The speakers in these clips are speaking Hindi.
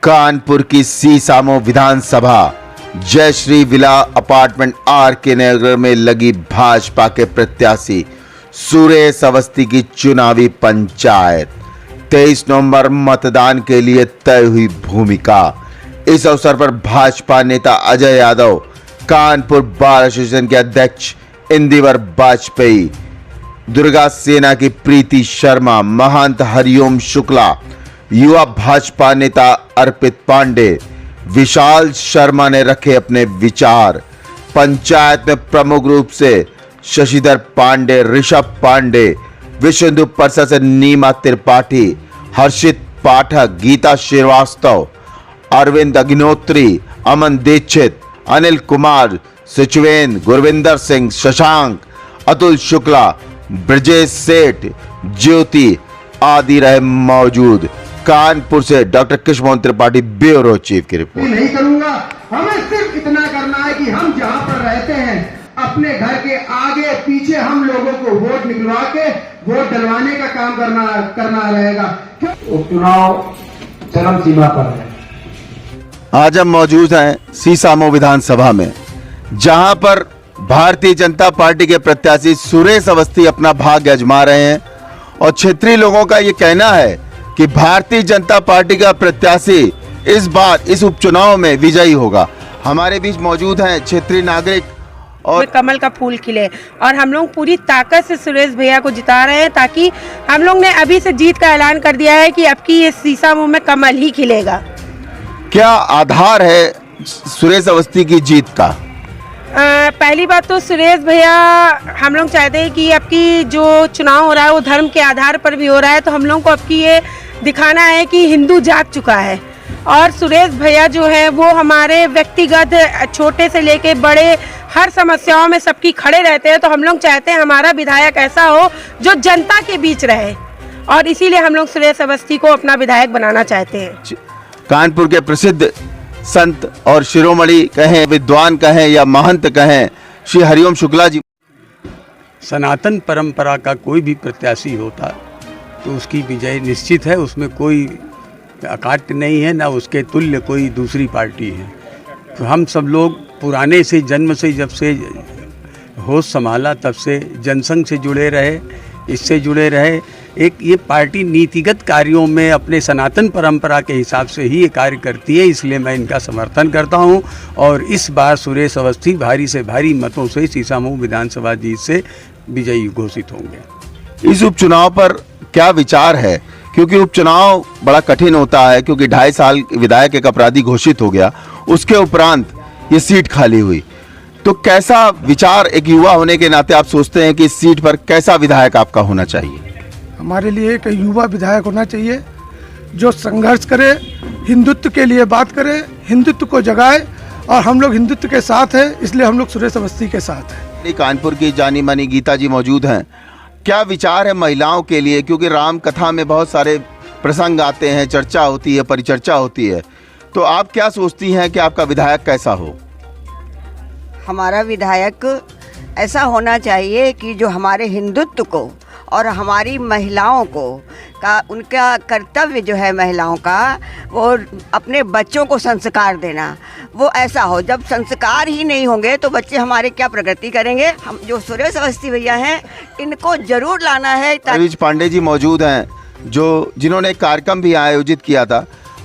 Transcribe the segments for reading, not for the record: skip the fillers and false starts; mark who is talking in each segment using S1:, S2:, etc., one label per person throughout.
S1: कानपुर की सीसामो विधानसभा जयश्री विला अपार्टमेंट आर के नगर में लगी भाजपा के प्रत्याशी सुरेश अवस्थी की चुनावी पंचायत। 23 नवंबर मतदान के लिए तय हुई भूमिका। इस अवसर पर भाजपा नेता अजय यादव, कानपुर बार एसोसिएशन के अध्यक्ष इंदिवर वाजपेयी, दुर्गा सेना की प्रीति शर्मा, महंत हरिओम शुक्ला, युवा भाजपा नेता अर्पित पांडे, विशाल शर्मा ने रखे अपने विचार। पंचायत में प्रमुख रूप से शशिधर पांडे, ऋषभ पांडे, विश्व हिंदू परिषद से नीमा त्रिपाठी, हर्षित पाठक, गीता श्रीवास्तव, अरविंद अग्निहोत्री, अमन दीक्षित, अनिल कुमार, सचिवेन, गुरविंदर सिंह, शशांक, अतुल शुक्ला, ब्रजेश सेठ, ज्योति आदि रहे मौजूद। कानपुर से doctor Krishna Tripathi, bureau chief की रिपोर्ट।
S2: नहीं करूंगा, हमें सिर्फ इतना करना है कि हम जहां पर रहते हैं अपने घर के आगे पीछे हम लोगों को वोट निकलवा के वोट डलवाने का काम करना रहेगा।
S3: उपचुनाव चरम सीमा पर है।
S1: आज हम मौजूद हैं सीसामो विधानसभा में, जहां पर भारतीय जनता पार्टी के प्रत्याशी सुरेश अवस्थी अपना भाग्य आजमा रहे हैं और क्षेत्रीय लोगों का ये कहना है कि भारतीय जनता पार्टी का प्रत्याशी इस बार इस उपचुनाव में विजयी होगा। हमारे बीच मौजूद हैं क्षेत्रीय नागरिक और
S4: कमल का फूल खिले और हम लोग पूरी ताकत से सुरेश भैया को जिता रहे हैं, ताकि हम लोग ने अभी से जीत का ऐलान कर दिया है कि अब की ये सीसामो में कमल ही खिलेगा।
S1: क्या आधार है सुरेश अवस्थी की जीत का?
S4: पहली बात तो सुरेश भैया, हम लोग चाहते हैं कि अब की जो चुनाव हो रहा है वो धर्म के आधार पर भी हो रहा है, तो हम लोग को अब की ये दिखाना है कि हिंदू जाग चुका है। और सुरेश भैया जो है वो हमारे व्यक्तिगत छोटे से लेके बड़े हर समस्याओं में सबकी खड़े रहते हैं, तो हम लोग चाहते हैं हमारा विधायक ऐसा हो जो जनता के बीच रहे, और इसीलिए हम लोग सुरेश अवस्थी को अपना विधायक बनाना चाहते हैं।
S1: कानपुर के प्रसिद्ध संत और शिरोमणि कहें, विद्वान कहें या महंत कहें, श्री हरिओम शुक्ला जी।
S5: सनातन परंपरा का कोई भी प्रत्याशी होता तो उसकी विजय निश्चित है, उसमें कोई अकाट्य नहीं है, ना उसके तुल्य कोई दूसरी पार्टी है। तो हम सब लोग पुराने से जन्म से जब से होश संभाला तब से जनसंघ से जुड़े रहे, इससे जुड़े रहे। एक ये पार्टी नीतिगत कार्यों में अपने सनातन परंपरा के हिसाब से ही ये कार्य करती है, इसलिए मैं इनका समर्थन करता हूं। और इस बार सुरेश अवस्थी भारी से भारी मतों से सीसामो विधानसभा जीत से विजयी घोषित होंगे।
S1: इस उपचुनाव पर क्या विचार है, क्योंकि उपचुनाव बड़ा कठिन होता है, क्योंकि 2.5 साल विधायक एक अपराधी घोषित हो गया, उसके उपरांत ये सीट खाली हुई। तो कैसा विचार एक युवा होने के नाते आप सोचते हैं कि इस सीट पर कैसा विधायक आपका होना चाहिए?
S6: हमारे लिए एक युवा विधायक होना चाहिए जो संघर्ष करे, हिंदुत्व के लिए बात करे, हिंदुत्व को जगाए, और हम लोग हिंदुत्व के साथ हैं, इसलिए हम लोग सुरेश अवस्थी के साथ हैं।
S1: कानपुर की जानी मानी गीता जी मौजूद हैं। क्या विचार है महिलाओं के लिए, क्योंकि राम कथा में बहुत सारे प्रसंग आते हैं, चर्चा होती है, परिचर्चा होती है, तो आप क्या सोचती हैं कि आपका विधायक कैसा हो?
S7: हमारा विधायक ऐसा होना चाहिए कि जो हमारे हिंदुत्व को और हमारी महिलाओं को उनका कर्तव्य जो है महिलाओं का, वो अपने बच्चों को संस्कार देना, वो ऐसा हो। जब संस्कार ही नहीं होंगे तो बच्चे हमारे क्या प्रगति करेंगे। हम जो सुरेश अवस्थी भैया हैं इनको जरूर लाना है।
S1: रविज पांडे जी मौजूद हैं, जिन्होंने कार्यक्रम भी आयोजित किया था।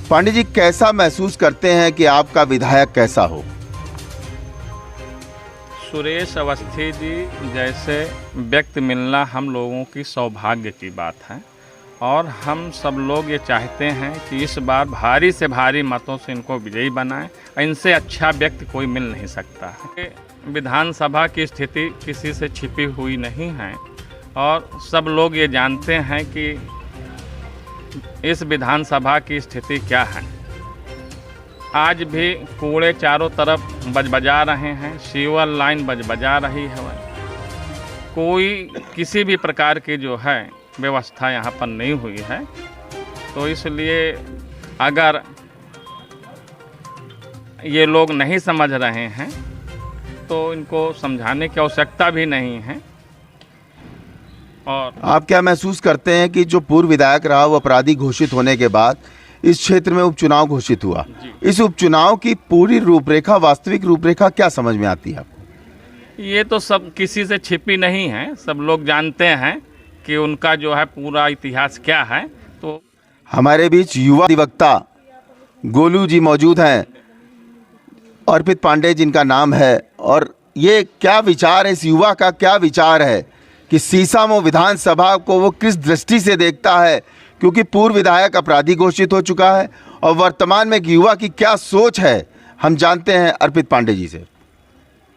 S1: पांडे जी, कैसा महसूस करते हैं कि आपका विधायक कैसा हो?
S8: सुरेश अवस्थी जी जैसे व्यक्ति मिलना हम लोगों की सौभाग्य की बात है, और हम सब लोग ये चाहते हैं कि इस बार भारी से भारी मतों से इनको विजयी बनाएं। इनसे अच्छा व्यक्ति कोई मिल नहीं सकता है। विधानसभा की स्थिति किसी से छिपी हुई नहीं है, और सब लोग ये जानते हैं कि इस विधानसभा की स्थिति क्या है। आज भी कूड़े चारों तरफ बजबजा रहे हैं, सीवर लाइन बजबजा रही है, कोई किसी भी प्रकार की जो है व्यवस्था यहाँ पर नहीं हुई है। तो इसलिए अगर ये लोग नहीं समझ रहे हैं तो इनको समझाने की आवश्यकता भी नहीं है। और
S1: आप क्या महसूस करते हैं कि जो पूर्व विधायक रहा वो अपराधी घोषित होने के बाद इस क्षेत्र में उपचुनाव घोषित हुआ। इस उपचुनाव की पूरी रूपरेखा, वास्तविक रूपरेखा क्या समझ में आती है आपको?
S8: ये तो सब किसी से छिपी नहीं है, सब लोग जानते हैं कि उनका जो है पूरा इतिहास क्या है। तो
S1: हमारे बीच युवा अधिवक्ता गोलू जी मौजूद हैं, अर्पित पांडे जिनका नाम है, और ये क्या विचार है, इस युवा का क्या विचार है कि सीसामऊ विधानसभा को वो किस दृष्टि से देखता है, क्योंकि पूर्व विधायक अपराधी घोषित हो चुका है और वर्तमान में एक युवा की क्या सोच है, हम जानते हैं अर्पित पांडे जी से।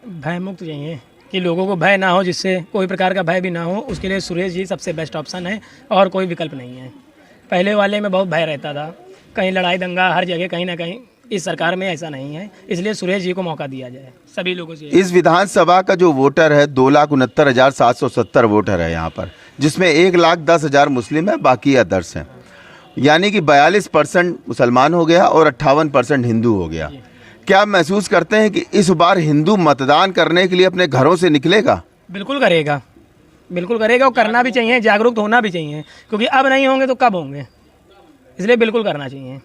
S9: भय मुक्त चाहिए कि लोगों को भय ना हो, जिससे कोई प्रकार का भय भी ना हो, उसके लिए सुरेश जी सबसे बेस्ट ऑप्शन है और कोई विकल्प नहीं है। पहले वाले में बहुत भय रहता था, कहीं लड़ाई दंगा हर जगह कहीं ना कहीं, इस सरकार में ऐसा नहीं है, इसलिए सुरेश जी को मौका दिया जाए सभी लोगों से।
S1: इस विधानसभा का जो वोटर है 2,69,770 वोटर है यहाँ पर, जिसमें 1,10,000 मुस्लिम है, बाकी अदर्स हैं, यानी कि 42% मुसलमान हो गया और 58% हिंदू हो गया। क्या आप महसूस करते हैं कि इस बार हिंदू मतदान करने के लिए अपने घरों से निकलेगा?
S9: बिल्कुल करेगा, बिल्कुल करेगा, और करना भी चाहिए, जागरूक होना भी चाहिए, क्योंकि अब नहीं होंगे तो कब होंगे, इसलिए बिल्कुल करना चाहिए।